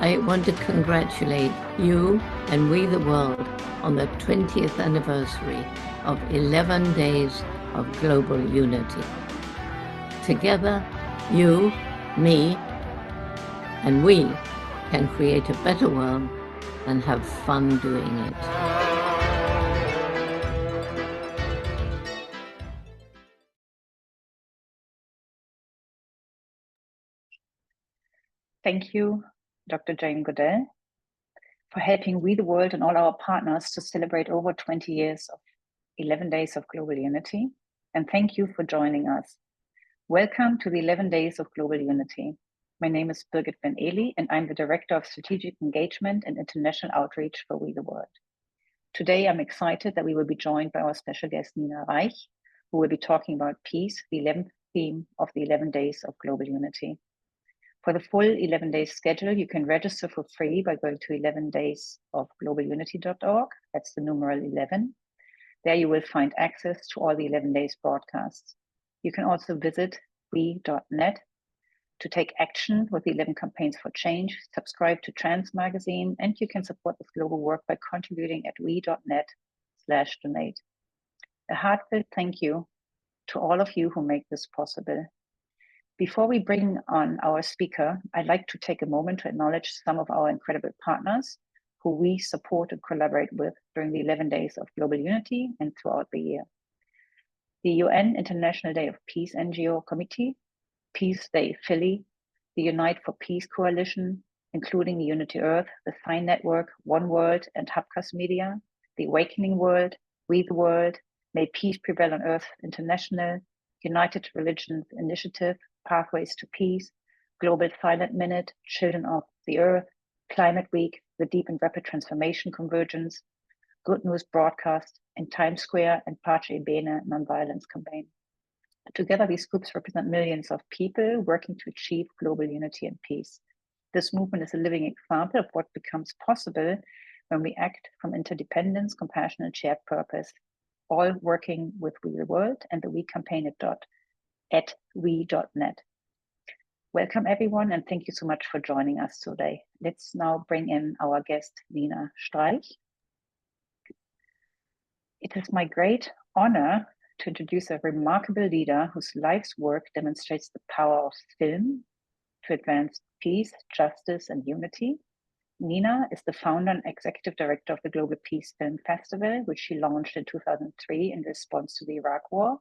I want to congratulate you and We the World on the 20th anniversary of 11 days of global unity. Together, you, me, and we can create a better world and have fun doing it. Thank you, Dr. Jane Goodell, for helping We the World and all our partners to celebrate over 20 years of 11 Days of Global Unity. And thank you for joining us. Welcome to the 11 Days of Global Unity. My name is Birgit Ben-Eli, and I'm the Director of Strategic Engagement and International Outreach for We the World. Today, I'm excited that we will be joined by our special guest, Nina Reich, who will be talking about peace, the 11th theme of the 11 Days of Global Unity. For the full 11-day schedule, you can register for free by going to 11daysofglobalunity.org. That's the numeral 11. There you will find access to all the 11 days broadcasts. You can also visit we.net to take action with the 11 campaigns for change, subscribe to Trans Magazine, and you can support this global work by contributing at we.net/donate. A heartfelt thank you to all of you who make this possible. Before we bring on our speaker, I'd like to take a moment to acknowledge some of our incredible partners who we support and collaborate with during the 11 Days of Global Unity and throughout the year. The UN International Day of Peace NGO Committee, Peace Day Philly, the Unite for Peace Coalition, including the Unity Earth, the Sign Network, One World, and Hubcast Media, the Awakening World, We the World, May Peace Prevail on Earth International, United Religions Initiative, Pathways to Peace, Global Silent Minute, Children of the Earth, Climate Week, the Deep and Rapid Transformation Convergence, Good News Broadcast, and Times Square and Pace Bene Nonviolence Campaign. Together, these groups represent millions of people working to achieve global unity and peace. This movement is a living example of what becomes possible when we act from interdependence, compassion, and shared purpose, all working with We the World and the We campaign at we.net. Welcome everyone, and thank you so much for joining us today. Let's now bring in our guest, Nina Streich. It is my great honor to introduce a remarkable leader whose life's work demonstrates the power of film to advance peace, justice, and unity. Nina is the founder and executive director of the Global Peace Film Festival, which she launched in 2003 in response to the Iraq War.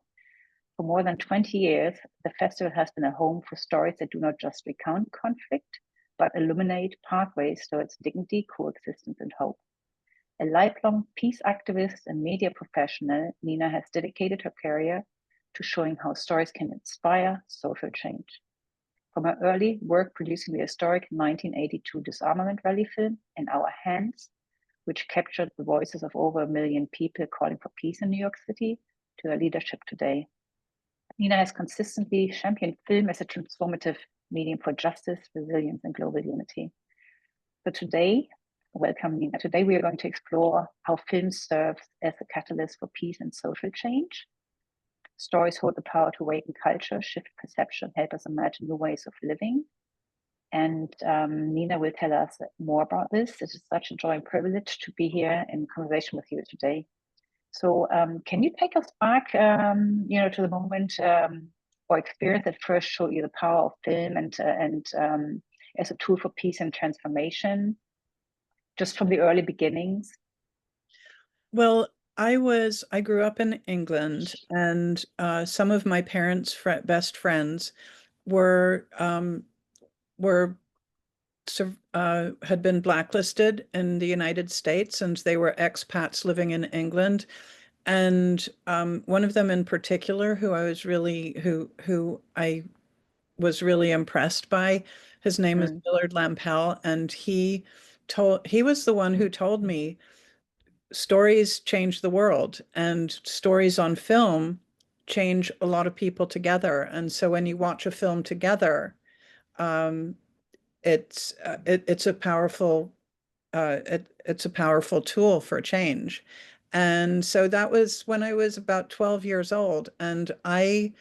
For more than 20 years, the festival has been a home for stories that do not just recount conflict, but illuminate pathways towards dignity, coexistence, and hope. A lifelong peace activist and media professional, Nina has dedicated her career to showing how stories can inspire social change. From her early work producing the historic 1982 disarmament rally film, In Our Hands, which captured the voices of over 1 million people calling for peace in New York City, to her leadership today. Nina has consistently championed film as a transformative medium for justice, resilience, and global unity. So today, welcome Nina. Today we are going to explore how film serves as a catalyst for peace and social change. Stories hold the power to awaken culture, shift perception, help us imagine new ways of living. And Nina will tell us more about this. It is such a joy and privilege to be here in conversation with you today. So can you take us back, to the moment or experience that first showed you the power of film and as a tool for peace and transformation, just from the early beginnings? Well, I grew up in England, and some of my parents' best friends were had been blacklisted in the United States, and they were expats living in England. And one of them in particular, who I was really impressed by, his name is Millard Lampell, and he was the one who told me stories change the world, and stories on film change a lot of people together. And so when you watch a film together, it's a powerful tool for change. And so that was when I was about 12 years old, and I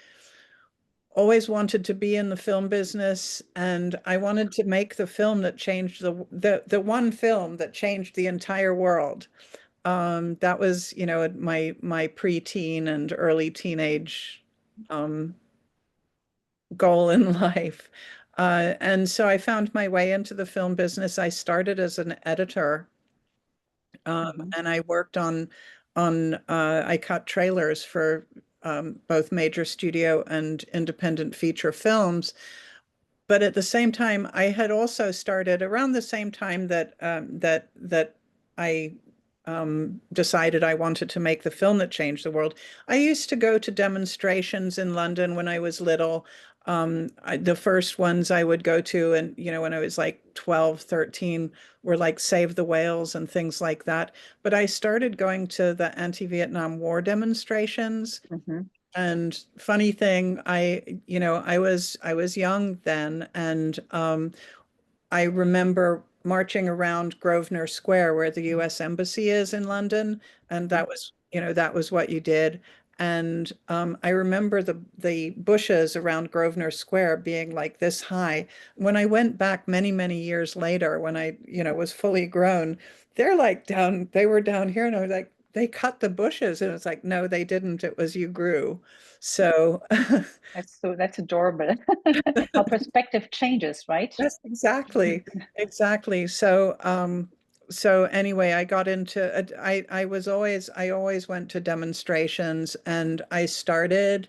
always wanted to be in the film business, and I wanted to make the film that changed the one film that changed the entire world. That was, you know, my preteen and early teenage goal in life. And so I found my way into the film business. I started as an editor, and I worked I cut trailers for both major studio and independent feature films. But at the same time, I had also started around the same time that I decided I wanted to make the film that changed the world. I used to go to demonstrations in London when I was little. The first ones I would go to, and you know, when I was like 12, 13, were like Save the Whales and things like that. But I started going to the anti-Vietnam War demonstrations. And funny thing, I was young then, and I remember marching around Grosvenor Square where the US Embassy is in London, and that was, you know, that was what you did. And I remember the bushes around Grosvenor Square being like this high. When I went back many, many years later, when I, you know, was fully grown, they were down here, and I was like, they cut the bushes, and it's like, no, they didn't. It was you grew. So That's adorable. How perspective changes, right? yes, exactly. Exactly. So, so anyway, I got into it. I always went to demonstrations, and I started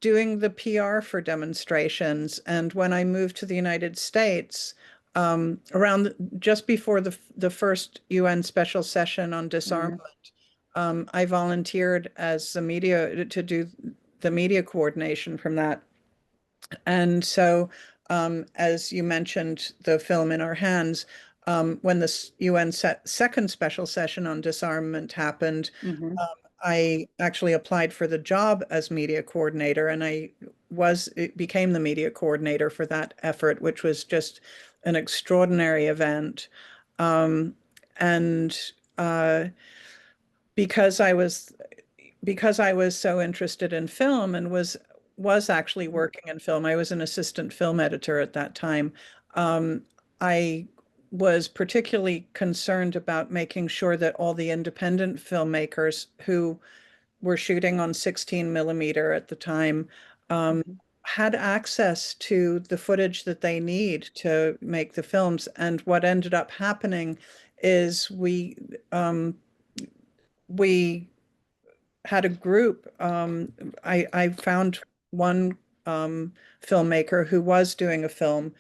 doing the PR for demonstrations. And when I moved to the United States, just before the first UN special session on disarmament, I volunteered as the media to do the media coordination from that. And so, as you mentioned, the film In Our Hands, when the UN second special session on disarmament happened, I actually applied for the job as media coordinator, and became the media coordinator for that effort, which was just an extraordinary event. And because I was because I was so interested in film and was actually working in film. I was an assistant film editor at that time. I was particularly concerned about making sure that all the independent filmmakers who were shooting on 16 millimeter at the time had access to the footage that they need to make the films. And what ended up happening is we had a group. I found one filmmaker who was doing a film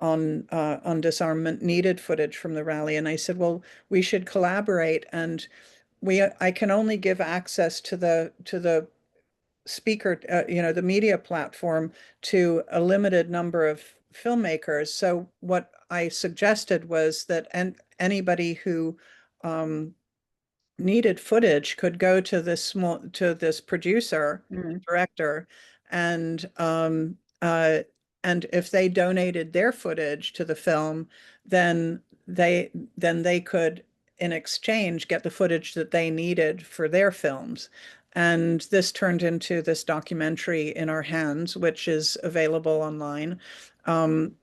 on disarmament, needed footage from the rally, and I said, well, we should collaborate. And I can only give access to the speaker, the media platform, to a limited number of filmmakers. So what I suggested was that anybody who needed footage could go to this producer, director, and if they donated their footage to the film, then they could, in exchange, get the footage that they needed for their films. And this turned into this documentary In Our Hands, which is available online, and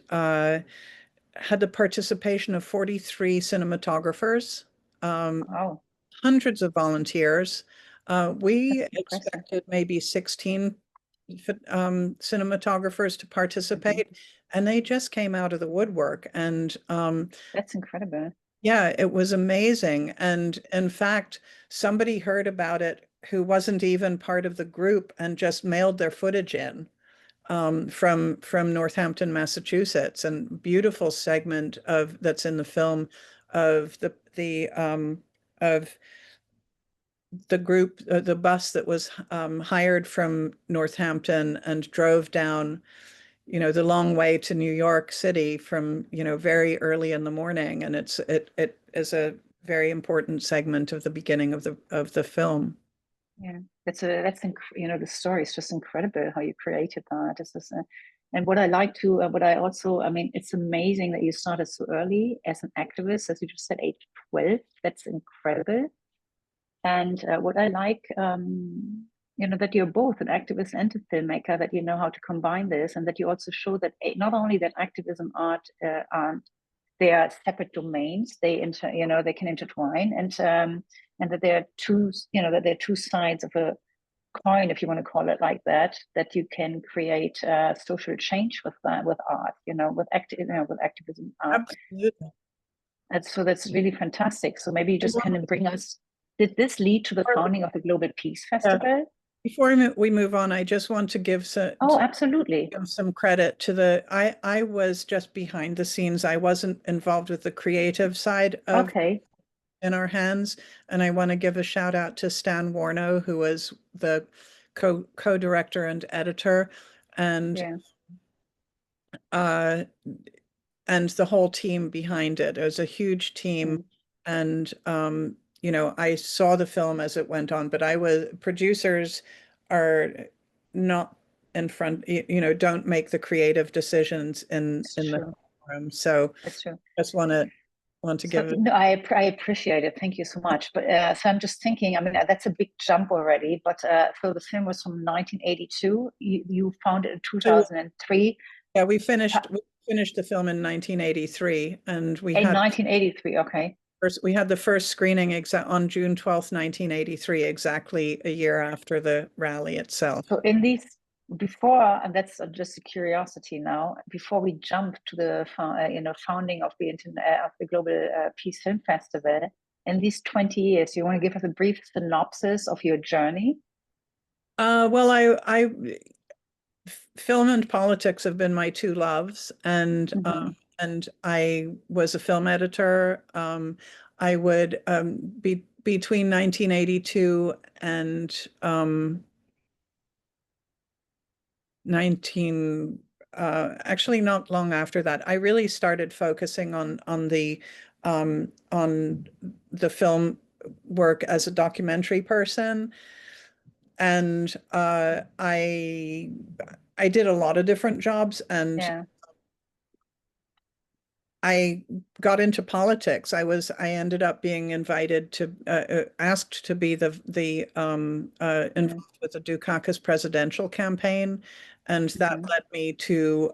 had the participation of 43 cinematographers, Wow, hundreds of volunteers. We that's impressive. expected maybe 16 cinematographers to participate, and they just came out of the woodwork. And That's incredible. yeah, it was amazing. And in fact, somebody heard about it who wasn't even part of the group and just mailed their footage in from Northampton, Massachusetts. And beautiful segment of that's in the film of the group, the bus that was hired from Northampton and drove down, you know, the long way to New York City from, you know, very early in the morning. And it is a very important segment of the beginning of the film. Yeah, the story is just incredible how you created that. And what I like to, what I also, I mean, it's amazing that you started so early as an activist, as you just said, age 12. That's incredible. And what I like that you're both an activist and a filmmaker, that you know how to combine this, and that you also show that not only that activism, art, they are separate domains. They they can intertwine, and that there are two sides of a coin, if you want to call it like that. That you can create social change with that, with art, with activism art. Absolutely. That's really fantastic. So maybe you just kind of bring us. Did this lead to the founding of the Global Peace Festival? Before we move on, I just want to give absolutely. give some credit to I was just behind the scenes. I wasn't involved with the creative side of In Our Hands. And I want to give a shout out to Stan Warno, who was the co-director and editor, and the whole team behind it. It was a huge team. And I saw the film as it went on, but producers are not in front, don't make the creative decisions in the room. So that's true. Just want to give it. No, I appreciate it. Thank you so much. But so I'm just thinking, I mean, that's a big jump already. But so the film was from 1982. You found it in 2003. Yeah, we finished the film in 1983, and we in had 1983. Okay. We had the first screening on June 12th, 1983, exactly a year after the rally itself. So in these, before, and that's just a curiosity now, before we jump to the founding of the Global Peace Film Festival, in these 20 years, you want to give us a brief synopsis of your journey? Well, I film and politics have been my two loves, and I was a film editor. I would be between 1982 and 19 actually not long after that, I really started focusing on the film work as a documentary person. And I did a lot of different jobs, and I got into politics. I ended up being invited to asked to be involved with the Dukakis presidential campaign, and that led me to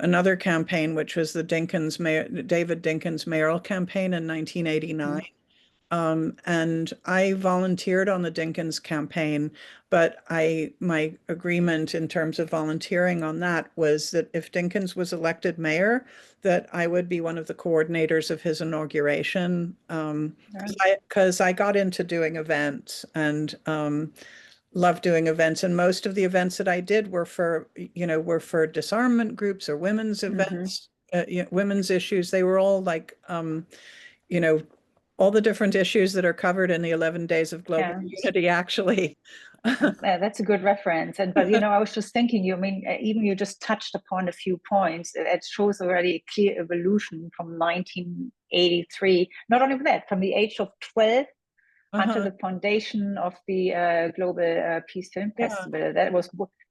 another campaign, which was the David Dinkins mayoral campaign in 1989. And I volunteered on the Dinkins campaign, but my agreement in terms of volunteering on that was that if Dinkins was elected mayor, that I would be one of the coordinators of his inauguration, because I got into doing events and love doing events. And most of the events that I did were for disarmament groups or women's events, women's issues. They were all like, all the different issues that are covered in the 11 Days of Global Unity, actually. That's a good reference. But I was just thinking, even you just touched upon a few points. It shows already a clear evolution from 1983. Not only that, from the age of 12 until the foundation of the Global Peace Film Festival.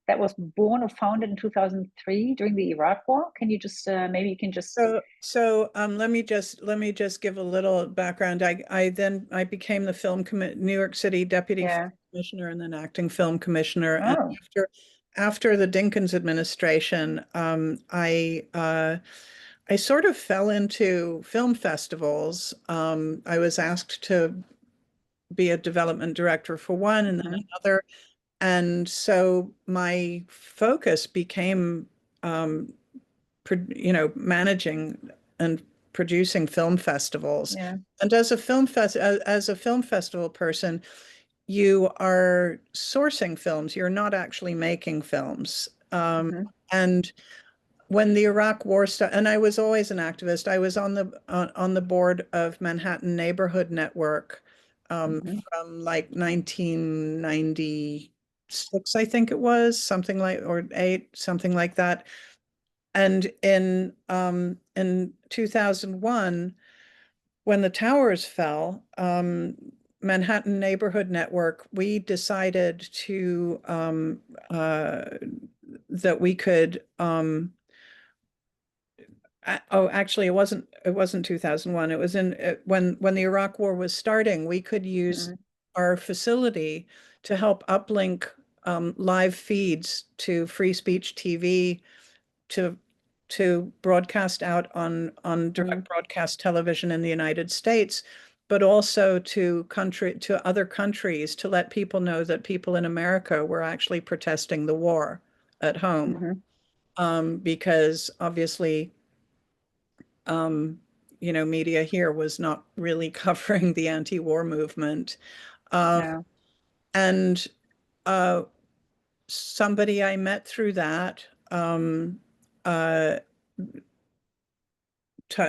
That was born or founded in 2003 during the Iraq War. Can you just maybe you can just so let me just give a little background. I became the New York City deputy film commissioner and then acting film commissioner. And after the Dinkins administration, I sort of fell into film festivals. I was asked to be a development director for one and then another. And so my focus became, managing and producing film festivals. And as a film festival person, you are sourcing films. You're not actually making films. And when the Iraq War started, and I was always an activist. I was on the board of Manhattan Neighborhood Network from like 1996, I think it was, something like, or 8, something like that. And in 2001, when the towers fell, Manhattan Neighborhood Network, we decided to that we could. Actually, it wasn't 2001. It was when the Iraq War was starting. We could use our facility to help uplink live feeds to free speech TV, to broadcast out on direct broadcast television in the United States, but also to other countries, to let people know that people in America were actually protesting the war at home. Because obviously, media here was not really covering the anti-war movement. Yeah. And somebody I met through that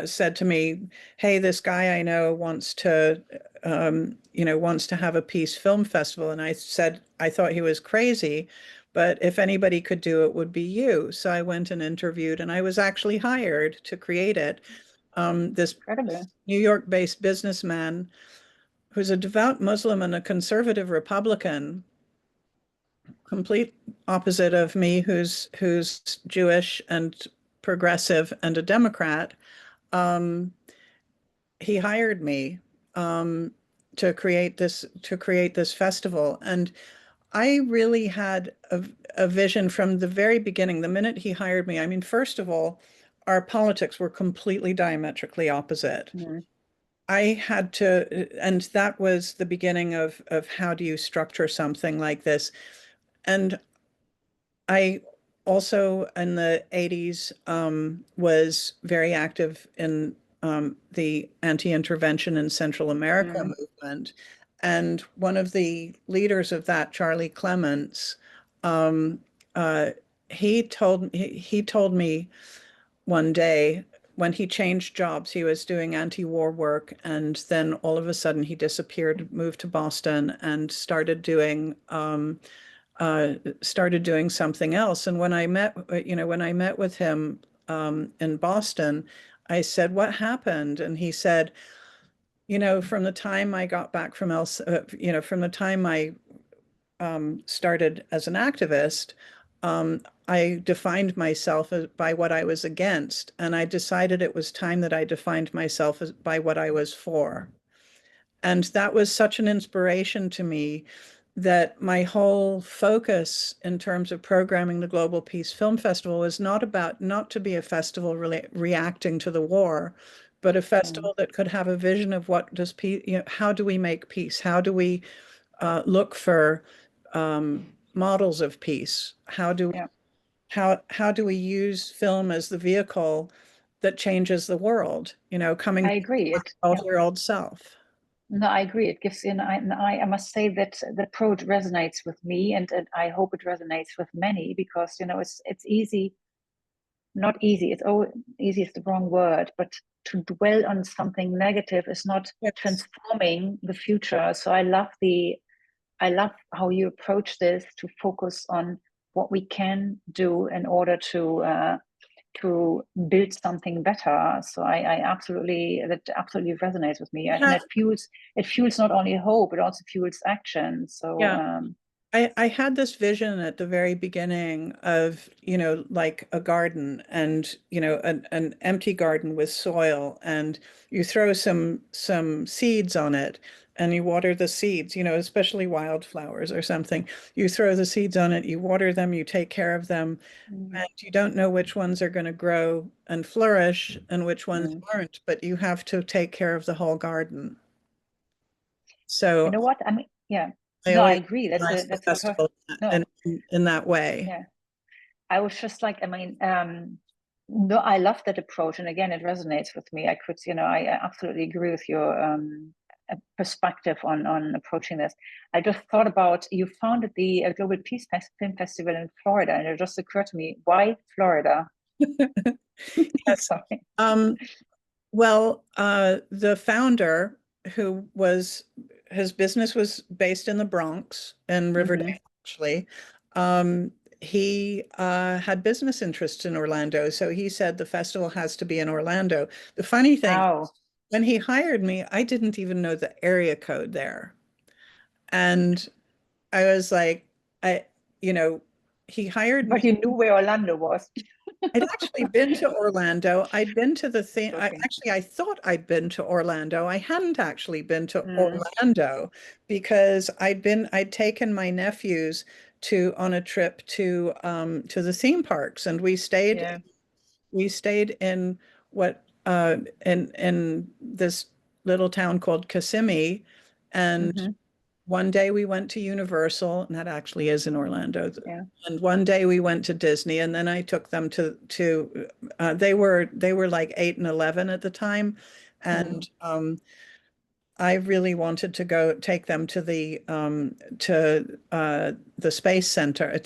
said to me, "Hey, this guy I know wants to have a peace film festival." And I said I thought he was crazy, but if anybody could do it, would be you. So I went and interviewed, and I was actually hired to create it. This Incredible. New York-based businessman who's a devout Muslim and a conservative Republican, complete opposite of me, who's Jewish and progressive and a Democrat. He hired me to create this festival, and I really had a vision from the very beginning. The minute he hired me, I mean, first of all, our politics were completely diametrically opposite. I had to, and that was the beginning of how do you structure something like this. And I also in the 80s was very active in the anti-intervention in Central America movement. And one of the leaders of that, Charlie Clements, um, he told me one day when he changed jobs, he was doing anti-war work, and then all of a sudden he disappeared, moved to Boston, and started doing something else. And when I met with him in Boston, I said, "What happened?" And he said, from the time I got back from from the time I started as an activist, I defined myself by what I was against, and I decided it was time that I defined myself by what I was for. And that was such an inspiration to me that my whole focus in terms of programming the Global Peace Film Festival was not to be a festival really reacting to the war, but a festival that could have a vision of what does peace, how do we make peace? How do we look for models of peace? How do we use film as the vehicle that changes the world? Coming I agree. to your old self. No, I agree. It gives, I must say that the approach resonates with me, and I hope it resonates with many, because, it's easy, not easy. Easy is the wrong word, but to dwell on something negative is not transforming the future. So I love how you approach this, to focus on what we can do in order to build something better. So that absolutely resonates with me. And it fuels not only hope, it also fuels action. So I had this vision at the very beginning of, like a garden, and, an empty garden with soil, and you throw some seeds on it and you water the seeds, especially wildflowers or something. You throw the seeds on it, you water them, you take care of them, and you don't know which ones are going to grow and flourish and which ones aren't, but you have to take care of the whole garden. So you know what? I mean, yeah. I No, I always agree. That's organize the a perfect. festival No. in that way. Yeah. I was just like, no, I love that approach. And again, it resonates with me. I absolutely agree with your perspective on approaching this. I just thought about, you founded the Global Peace Film Festival in Florida, and it just occurred to me, why Florida? Yes. Sorry. Well, the founder, his business was based in the Bronx and Riverdale, actually. He had business interests in Orlando, so he said the festival has to be in Orlando. The funny thing, when he hired me, I didn't even know the area code there. And I was like, he hired me. But you knew where Orlando was. I'd actually been to Orlando. I'd been to the thing. Okay. I thought I'd been to Orlando. I hadn't actually been to Mm, Orlando because I'd taken my nephews on a trip to the theme parks, and yeah. we stayed in what in this little town called Kissimmee, and Hmm. one day we went to Universal, and that actually is in Orlando. Yeah. And one day we went to Disney, and then I took them to they were like 8 and 11 at the time, Mm. and I really wanted to go take them to the Space Center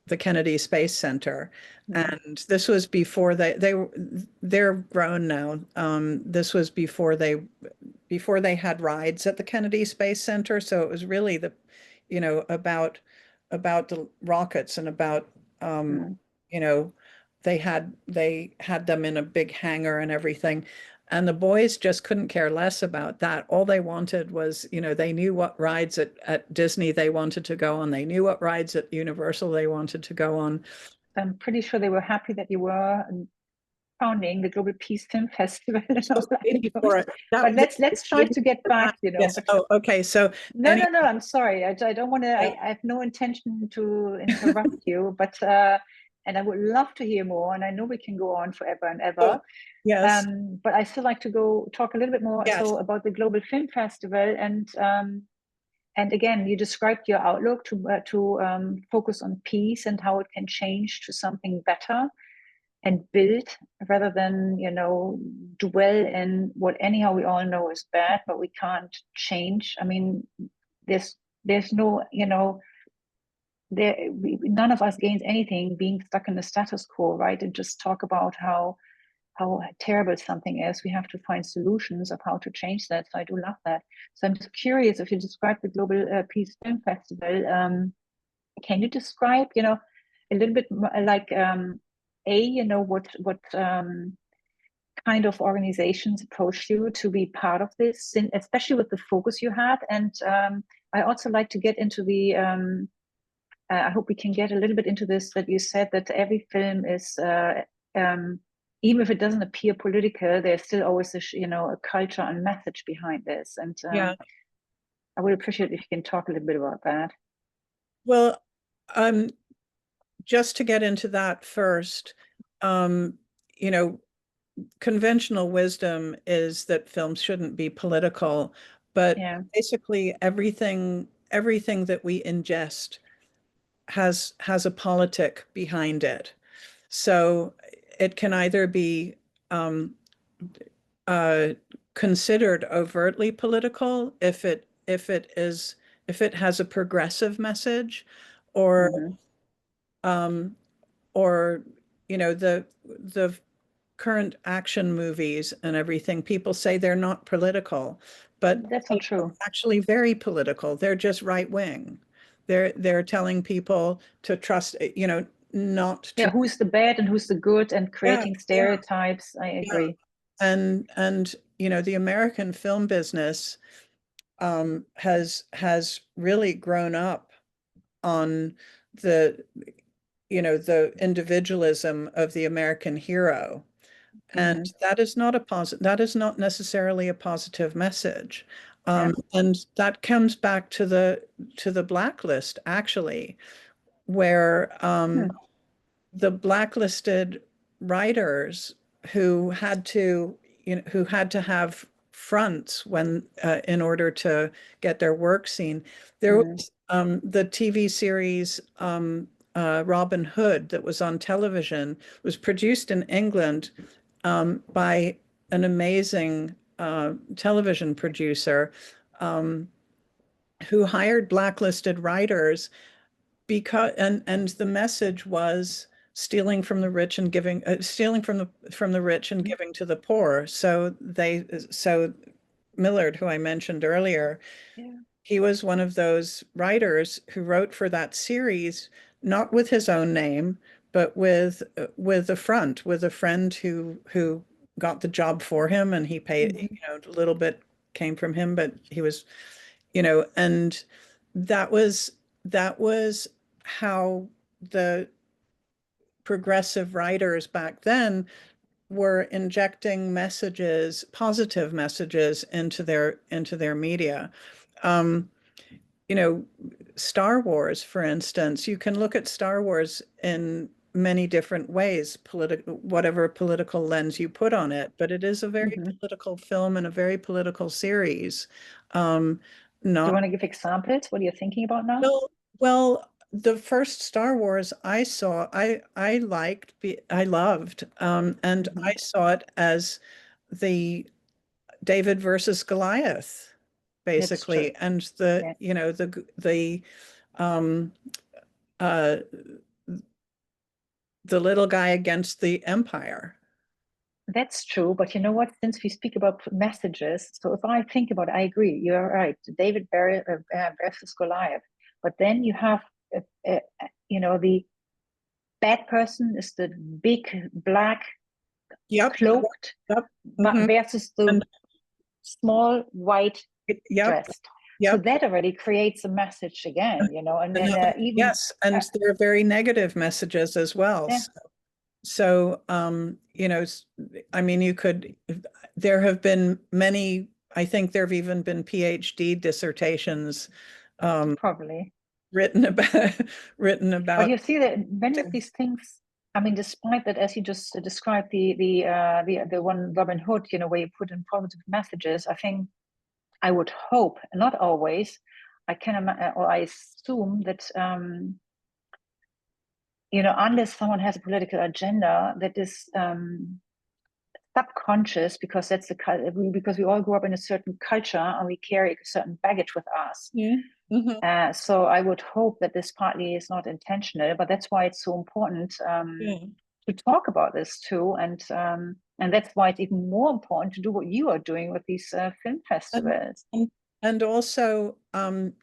the Kennedy Space Center. Mm. And this was before they're grown now. This was before they had rides at the Kennedy Space Center. So it was really about the rockets and about Mm. you know, they had them in a big hangar and everything. And the boys just couldn't care less about that. All they wanted was, they knew what rides at Disney they wanted to go on. They knew what rides at Universal they wanted to go on. I'm pretty sure they were happy that you were founding the Global Peace Film Festival in Orlando. But let's try to get back, Yes. Oh, okay. So No, no, no, I'm sorry. I don't want to, I have no intention to interrupt you, but and I would love to hear more, and I know we can go on forever and ever. Yes. But I still like to go talk a little bit more Yes. so about the Global Film Festival, and again, you described your outlook to focus on peace and how it can change to something better and build rather than dwell in what anyhow we all know is bad, but we can't change. I mean, there's no none of us gains anything being stuck in the status quo, right? And just talk about how terrible something is. We have to find solutions of how to change that. So I do love that. So I'm just curious, if you describe the Global Peace Film Festival, can you describe a little bit like what kind of organizations approached you to be part of this, especially with the focus you had? And I also like to get into the I hope we can get a little bit into this, that you said that every film is even if it doesn't appear political, there's still always a culture and message behind this. And Yeah. I would appreciate if you can talk a little bit about that. Well, just to get into that first, you know, conventional wisdom is that films shouldn't be political, but Yeah. basically everything that we ingest has a politic behind it. So it can either be uh, considered overtly political if it has a progressive message, or Mm-hmm. um, or the current action movies and everything. People say they're not political, but That's not true. actually very political. They're just right wing. They're telling people to trust, not to. Yeah, who's the bad and who's the good, and Yeah, creating yeah, stereotypes. I yeah. agree. And the American film business has really grown up on the the individualism of the American hero. And Mm-hmm. that is not necessarily a positive message. Yeah. And that comes back to the blacklist, actually, where Hmm. the blacklisted writers who had to have fronts when in order to get their work seen. There Mm. was the TV series Robin Hood that was on television, was produced in England by an amazing television producer who hired blacklisted writers because and the message was stealing from the rich and giving to the poor. So Millard, who I mentioned earlier, Yeah. he was one of those writers who wrote for that series, not with his own name, but with a friend who got the job for him, and he paid, Mm-hmm. a little bit came from him, but he was, and that was how the progressive writers back then were injecting messages, positive messages into their media. You know, Star Wars, for instance, you can look at Star Wars in many different ways, whatever political lens you put on it, but it is a very political film and a very political series. Do you want to give examples? What are you thinking about now? Well, the first Star Wars I saw, I liked, I loved, and I saw it as the David versus Goliath, basically, and the you know uh, the little guy against the Empire. That's true, but you know what? Since we speak about messages, so if I think about it, I agree. You're right. David versus Goliath. But then you have, you know, the bad person is the big black cloaked versus the small white dressed. So that already creates a message again, you know, and even yes, and there are very negative messages as well. Yeah. So, you know, I mean, there have been many, I think there have even been PhD dissertations probably written about. But you see that many of these things, I mean, despite that, as you just described, the one Robin Hood, you know, where you put in positive messages, I think I would hope, not always, I can or I assume that you know, unless someone has a political agenda that is subconscious, because that's because we all grew up in a certain culture and we carry a certain baggage with us. So I would hope that this partly is not intentional, but that's why it's so important to talk about this too, and that's why it's even more important to do what you are doing with these film festivals. And also,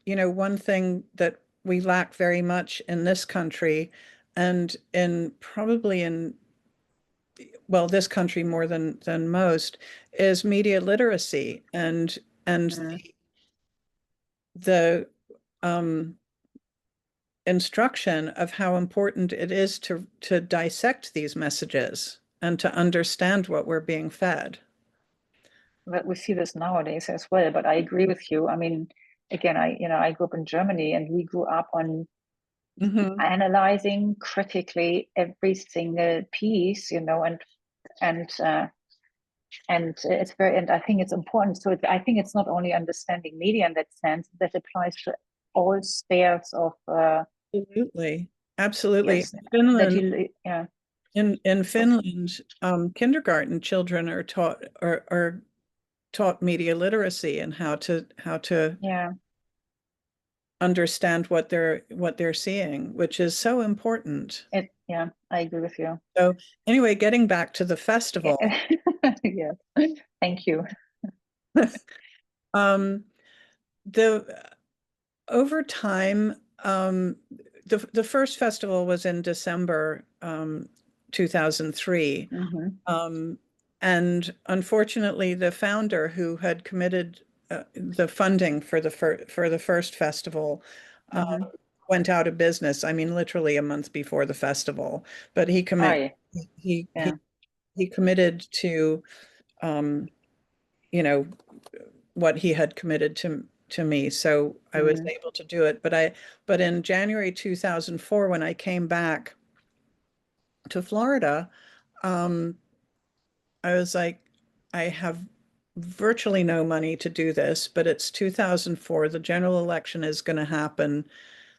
you know, one thing that we lack very much in this country, and probably in, well, this country more than most, is media literacy and the instruction of how important it is to dissect these messages and to understand what we're being fed. But we see this nowadays as well. But I agree with you. I mean, again, I grew up in Germany, and we grew up on analyzing critically every single piece, you know, and it's very, and I think it's important. So I think it's not only understanding media in that sense, that applies to all spheres of. Absolutely. Yes, Finland, in Finland, kindergarten children are taught media literacy and how to understand what they're seeing, which is so important. I agree with you. So anyway, getting back to the festival. Yeah, thank you. Over time, the first festival was in December 2003. And unfortunately, the founder who had committed the funding for the first festival went out of business. I mean, literally a month before the festival. But he committed to, you know, what he had committed to me. So I was able to do it. But in January 2004, when I came back to Florida, I was like, I have virtually no money to do this, but it's 2004. The general election is going to happen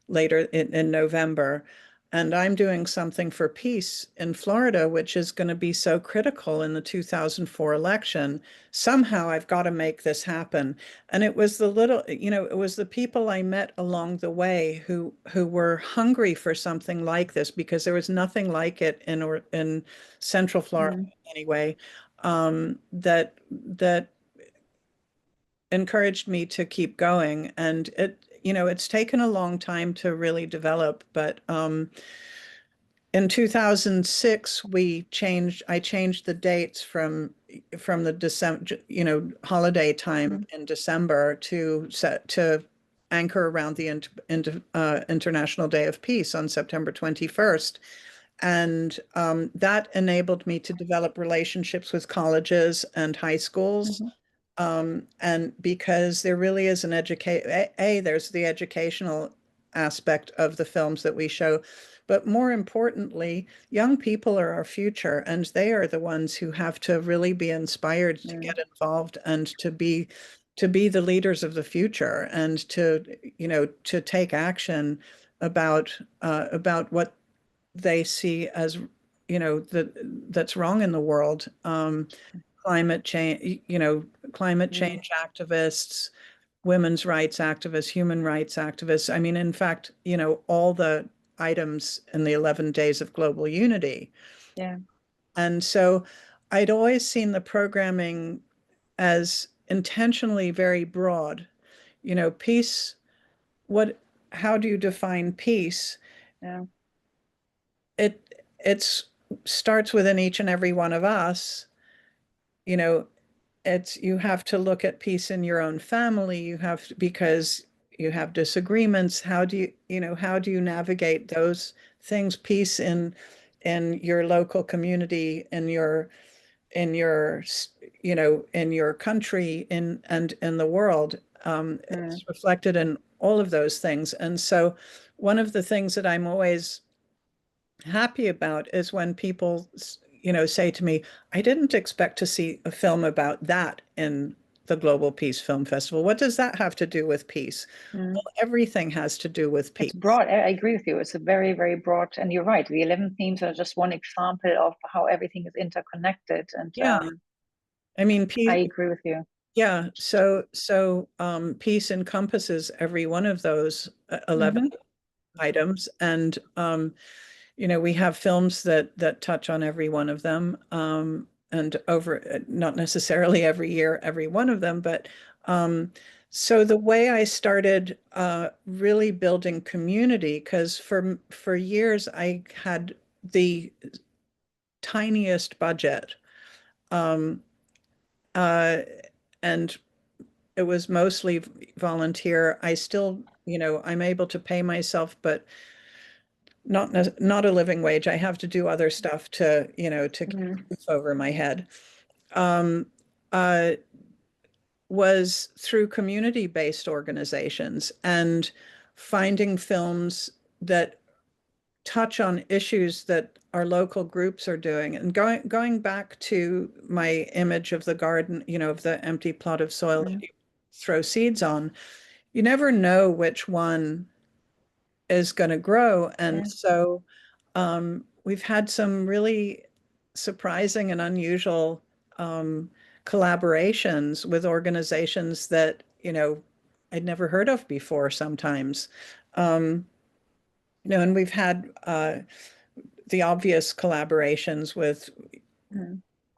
later in November. And I'm doing something for peace in Florida, which is going to be so critical in the 2004 election. Somehow I've got to make this happen. And it was it was the people I met along the way who were hungry for something like this, because there was nothing like it in Central Florida anyway, that encouraged me to keep going. And it's taken a long time to really develop, but in 2006, I changed the dates from the December, holiday time in December to anchor around the International Day of Peace on September 21st. And that enabled me to develop relationships with colleges and high schools. And because there really is an there's the educational aspect of the films that we show, but more importantly, young people are our future, and they are the ones who have to really be inspired to get involved and to be the leaders of the future, and to take action about what they see as that's wrong in the world. Climate change, climate change activists, women's rights activists, human rights activists. I mean, in fact, all the items in the 11 days of global unity. Yeah. And so I'd always seen the programming as intentionally very broad. Peace, how do you define peace? Yeah. It starts within each and every one of us. You have to look at peace in your own family. Because you have disagreements. How do you navigate those things? Peace in your local community, in your country, and in the world. It's reflected in all of those things. And so one of the things that I'm always happy about is when people say to me, I didn't expect to see a film about that in the Global Peace Film Festival. What does that have to do with peace? Well, everything has to do with peace. It's broad. I agree with you. It's a very, very broad, and you're right. The 11 themes are just one example of how everything is interconnected. And yeah, I mean, peace. I agree with you. Yeah. So peace encompasses every one of those 11 items. And we have films that touch on every one of them, and not necessarily every year, every one of them, but so the way I started really building community, because for years I had the tiniest budget, and it was mostly volunteer. I still, I'm able to pay myself, but not a living wage. I have to do other stuff to keep a roof over my head. Was through community-based organizations and finding films that touch on issues that our local groups are doing, and going back to my image of the garden, of the empty plot of soil that you throw seeds on. You never know which one is going to grow. And so we've had some really surprising and unusual collaborations with organizations that, I'd never heard of before sometimes. And we've had the obvious collaborations with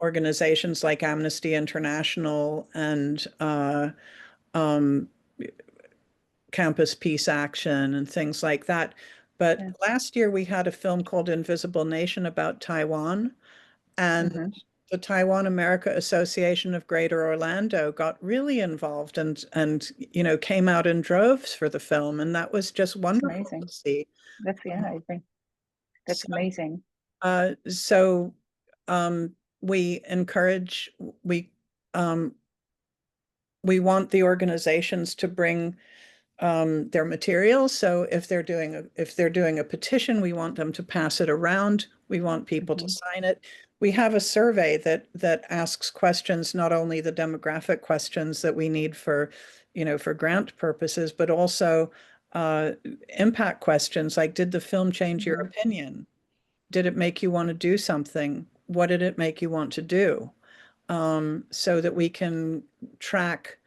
organizations like Amnesty International and Campus Peace Action and things like that. But last year we had a film called Invisible Nation about Taiwan, and the Taiwan America Association of Greater Orlando got really involved and came out in droves for the film, and that was just wonderful to see. I think that's amazing. So we encourage, we want the organizations to bring their materials. So if they're doing a petition, we want them to pass it around. We want people to sign it. We have a survey that asks questions, not only the demographic questions that we need for grant purposes, but also impact questions like, did the film change your opinion? Did it make you want to do something? What did it make you want to do? So that we can track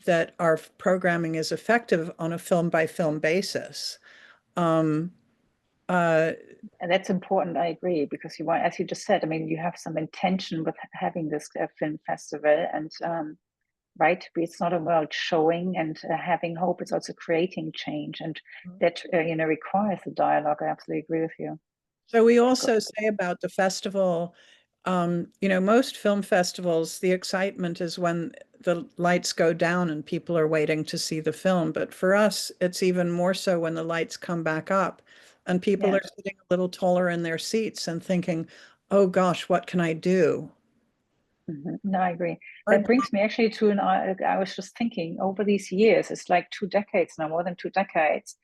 that our programming is effective on a film by film basis. And that's important. I agree, because you want, as you just said, I mean, you have some intention with having this film festival, and right, it's not about showing and having hope. It's also creating change, and that requires a dialogue. I absolutely agree with you. So we also say about the festival, most film festivals, the excitement is when the lights go down and people are waiting to see the film. But for us, it's even more so when the lights come back up. and people Yeah. are sitting a little taller in their seats and thinking, oh gosh, what can I do? No, I agree. Right. That brings me actually to I was just thinking over these years, it's like 2 decades now, more than 2 decades.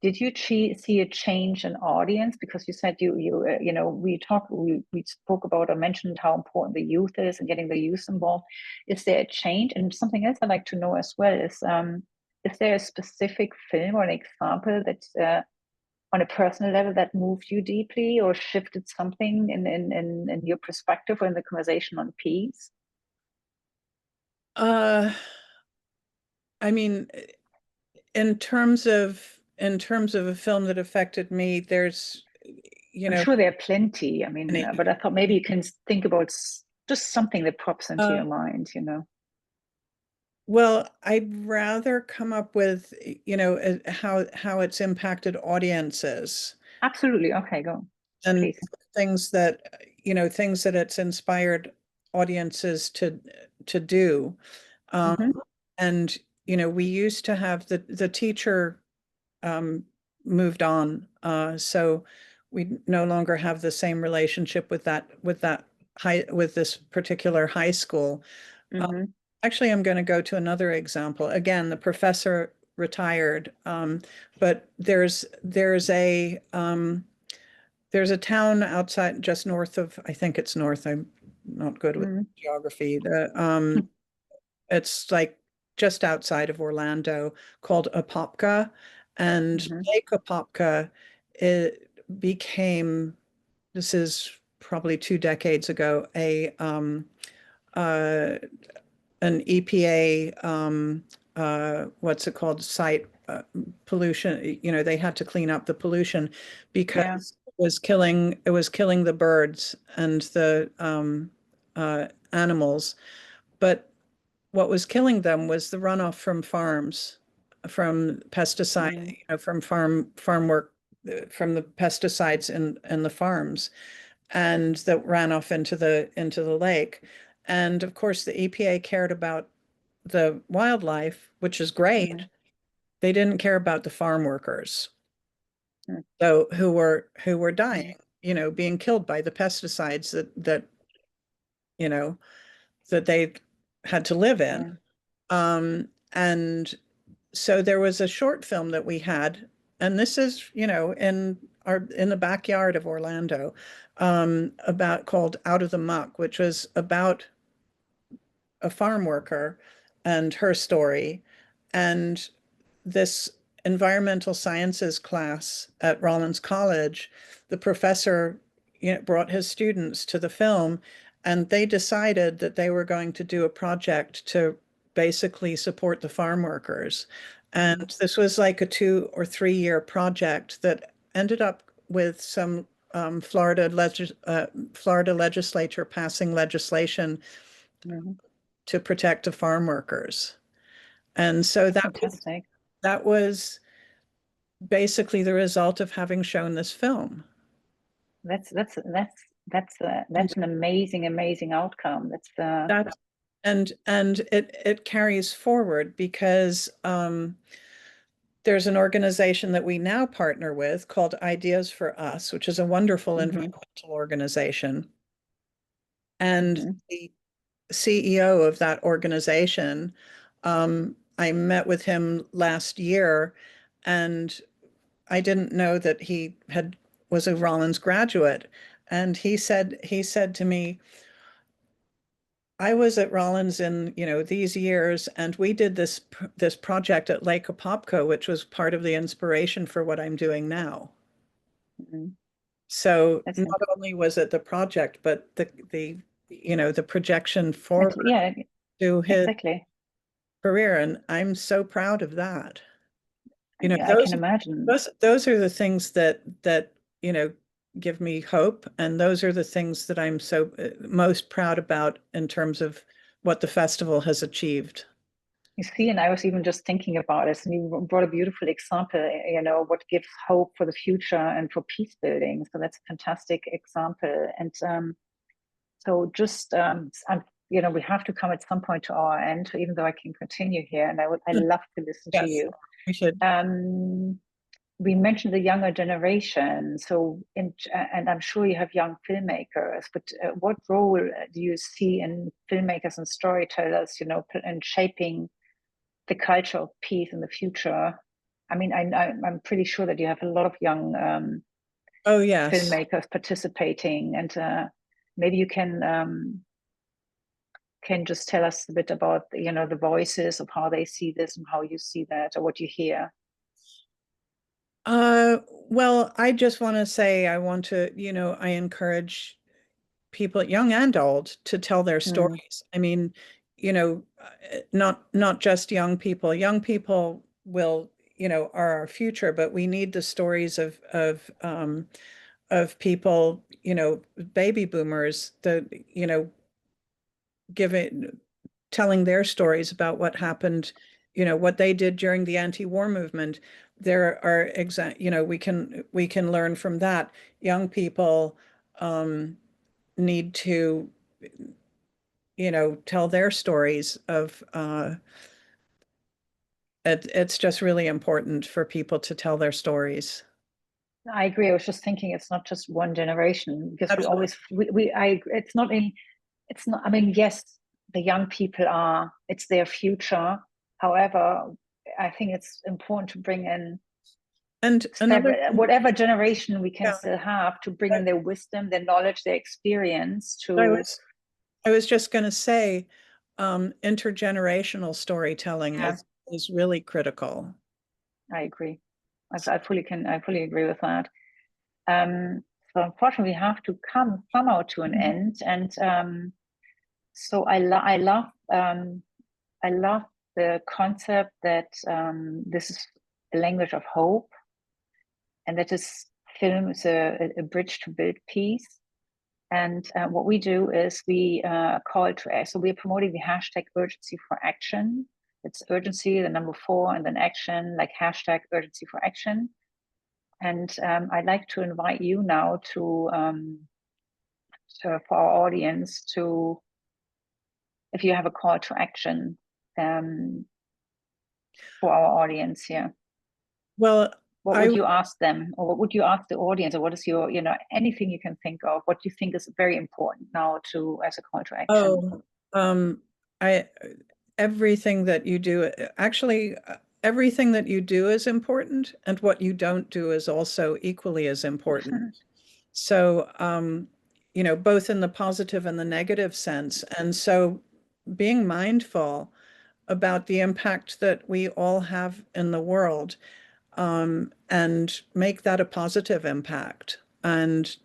Did you see a change in audience? Because you said we spoke about or mentioned how important the youth is and getting the youth involved. Is there a change? And something else I'd like to know as well is there a specific film or an example that on a personal level that moved you deeply or shifted something in your perspective or in the conversation on peace? I mean, in terms of a film that affected me, there's, I'm sure there are plenty. I mean, many. but I thought maybe you can think about just something that pops into Uh, your mind. Well, I'd rather come up with, how it's impacted audiences Absolutely. Okay, go. and Please. things that, things that it's inspired audiences to do. Mm-hmm. And, we used to have the teacher um, moved on. So we no longer have the same relationship with this particular high school. Mm-hmm. Actually, I'm going to go to another example. Again, the professor retired, but there's a town outside, just north of, I think it's north. I'm not good with Mm-hmm. geography. It's like just outside of Orlando, called Apopka, and Mm-hmm. Lake Apopka, it became, this is probably 2 decades ago, uh, an EPA, what's it called, site, pollution. They had to clean up the pollution Yeah. because it was killing the birds and the animals. But what was killing them was the runoff from farms, from pesticide, Mm-hmm. from farm work, from the pesticides in the farms, and that ran off into the lake. And of course, the EPA cared about the wildlife, which is great. Mm-hmm. They didn't care about the farm workers, so who were Mm-hmm. dying, being killed by the pesticides you know that they had to live in. Yeah. And so there was a short film that we had, and this is, in the backyard of Orlando, about called Out of the Muck, which was about a farm worker and her story. And this environmental sciences class at Rollins College, the professor, brought his students to the film, and they decided that they were going to do a project to basically support the farm workers. Mm-hmm. And this was like a 2 or 3 year project that ended up with some Florida legislature passing legislation Mm-hmm. to protect the farm workers. And so That's that was fantastic. that was basically the result of having shown this film. That's an amazing outcome. That and it carries forward because there's an organization that we now partner with called Ideas for Us, which is a wonderful Mm-hmm. environmental organization. And Mm-hmm. the CEO of that organization, I met with him last year, and I didn't know that he was a Rollins graduate. And he said to me, I was at Rollins in, these years, and we did this project at Lake Apopka, which was part of the inspiration for what I'm doing now. Mm-hmm. So That's not only was it the project, but the projection forward yeah, to his exactly. career, and I'm so proud of that. I can Those imagine. those are the things that give me hope, and those are the things that I'm so most proud about in terms of what the festival has achieved. You see, and I was even just thinking about it, and you brought a beautiful example, what gives hope for the future and for peace building. So that's a fantastic example. And so just, we have to come at some point to our end, even though I can continue here, and I love to listen to Yes, you. we should. Um, we mentioned the younger generation. So, and I'm sure you have young filmmakers, but what role do you see in filmmakers and storytellers, in shaping the culture of peace in the future? I mean, I'm pretty sure that you have a lot of young Oh, yes. filmmakers participating, and maybe you can just tell us a bit about the voices of how they see this and how you see that or what you hear. Well, I just want to say I want to, I encourage people, young and old, to tell their stories. I mean, not just young people. Young people will, are our future, but we need the stories of people, baby boomers, giving telling their stories about what happened, what they did during the anti-war movement. There are we can learn from that. Young people need to, tell their stories of it's just really important for people to tell their stories. I agree. I was just thinking it's not just one generation, because we Absolutely. always it's not in it's not, I mean, yes, the young people it's their future. However, I think it's important to bring in And another whatever generation we can yeah, still have, to bring in their wisdom, their knowledge, their experience I to. was I was just going to say, intergenerational storytelling Yeah, is really critical. I agree. I fully agree with that. So unfortunately, we have to come somehow to an end, and so I love the concept that this is a language of hope, and that is film is a bridge to build peace. And what we do is we call to action. So we are promoting the hashtag urgency for action. It's urgency, the number 4, and then action, like hashtag urgency for action. And I'd like to invite you now for our audience to, if you have a call to action for our audience here. Well, What would you ask them, or what would you ask the audience, or what is your, anything you can think of, what you think is very important now as a call to action? I everything that you do, actually, everything that you do is important, and what you don't do is also equally as important. So, both in the positive and the negative sense. And so being mindful about the impact that we all have in the world, and make that a positive impact. And,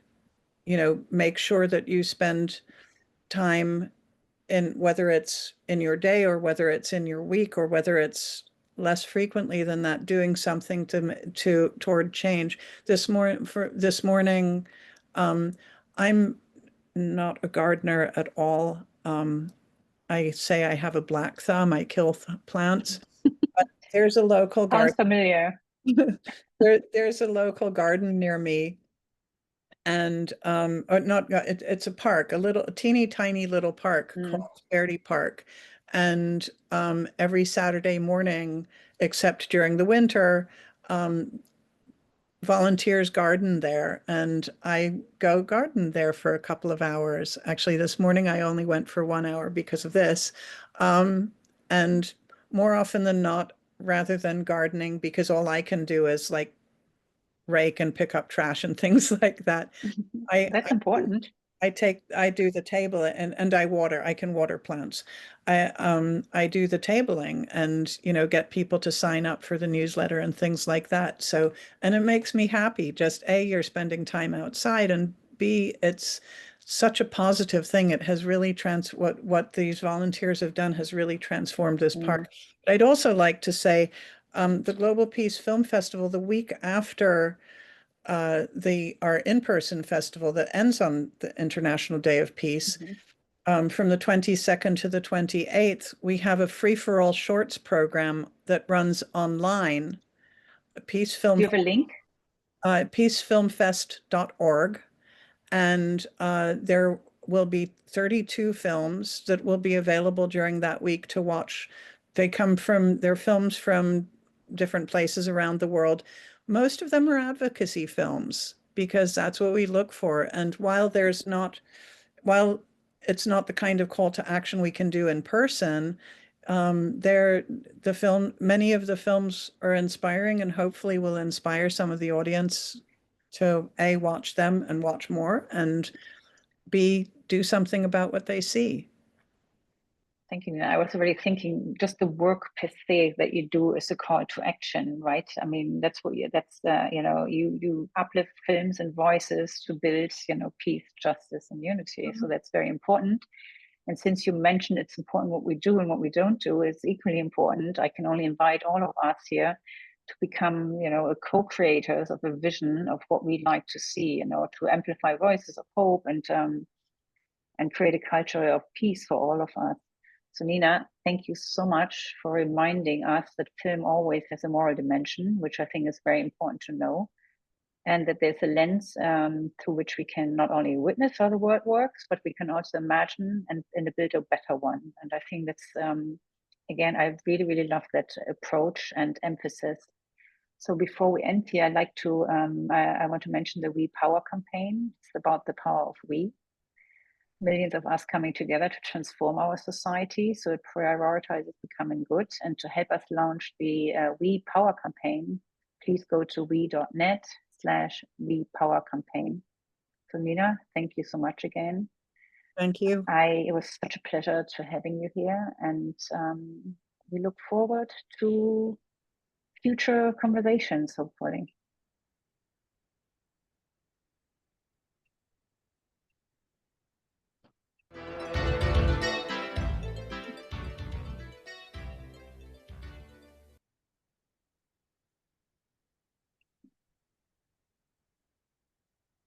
make sure that you spend time in, whether it's in your day or whether it's in your week or whether it's less frequently than that, doing something toward change. This morning, I'm not a gardener at all. I say I have a black thumb. I kill plants. But there's a local Sounds garden. familiar. There's a local garden near me, and not it's a park, a teeny tiny little park called Verdi Park, and every Saturday morning, except during the winter, volunteers garden there, and I go garden there for a couple of hours. Actually, this morning I only went for 1 hour because of this, and more often than not, rather than gardening, because all I can do is like rake and pick up trash and things like that. That's important. I do the table, and I can water plants. I do the tabling and, get people to sign up for the newsletter and things like that. So, and it makes me happy. Just A, you're spending time outside, and B, it's such a positive thing. It has really what these volunteers have done has really transformed this park. But I'd also like to say, the Global Peace Film Festival, the week after our in-person festival that ends on the International Day of Peace, from the 22nd to the 28th, we have a free-for-all shorts program that runs online. Peace Do Film, you have a link? peacefilmfest.org, and there will be 32 films that will be available during that week to watch. They're films from different places around the world. Most of them are advocacy films because that's what we look for. And while it's not the kind of call to action we can do in person, many of the films are inspiring and hopefully will inspire some of the audience to A, watch them and watch more, and B, do something about what they see. Thank you. I was already thinking just the work per se that you do is a call to action, right? I mean, that's what you uplift films and voices to build, peace, justice, and unity. So that's very important. And since you mentioned it's important what we do and what we don't do is equally important, I can only invite all of us here to become, a co-creators of a vision of what we'd like to see, to amplify voices of hope and create a culture of peace for all of us. So Nina, thank you so much for reminding us that film always has a moral dimension, which I think is very important to know. And that there's a lens through which we can not only witness how the world works, but we can also imagine and build a better one. And I think that's, again, I really, really love that approach and emphasis. So before we end here, I'd like to, I want to mention the We Power campaign. It's about the power of we. Millions of us coming together to transform our society. So it prioritizes becoming good. And to help us launch the We Power campaign, please go to we.net/We Power campaign. So Nina, thank you so much again. Thank you. It was such a pleasure to having you here. And we look forward to future conversations, hopefully.